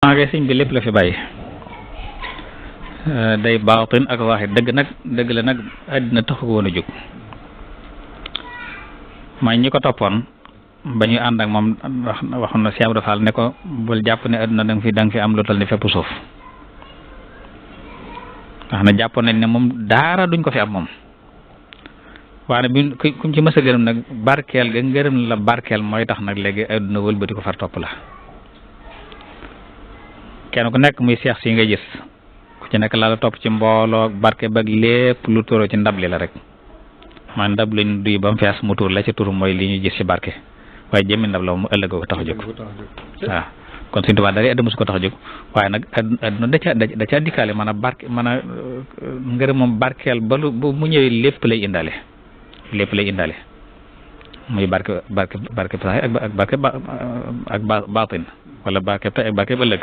maagee sëñ bi lépp la fi bàyyi day baatin ak zahir dëgg la nag àddina taxu ko woon a jóg mooy ñi ko toppoon ba ñuy ànd ak moom waxoon na Cheikh Ibra Fall ne ko bul jàpp ne àddina da nga fi am lu tal ni fépp suuf wax na jàppoon nañ ne moom daara duñ ko fi am moom waaye bi kum ci mës a gërëm nag barkeel ga ngërëm la barkeel mooy tax nag léegi àdduna wëlbati ko far topp la kenn ku nekk muy seex si nga gis ku ci nekk la topp ci mbooloo barke bag lépp lu tóoroo ci ndab li la rek man ndab lañ duy ba mu fees mu tuur la ci tur mooy li ñu gis ci barke waaye jëmmi ndab la mu ëllëg ko tax a jóg waaw kon Sëñ Tuubaa dara àdduna su ko tax a jóg waaye nag àdduna da ca dikkaale man a barke man a ngërëm moom barkeel ba lu bu mu ñëwee lépp lay indaale muy barke sax ak barke baatin wala barke tay ak barke ëllëg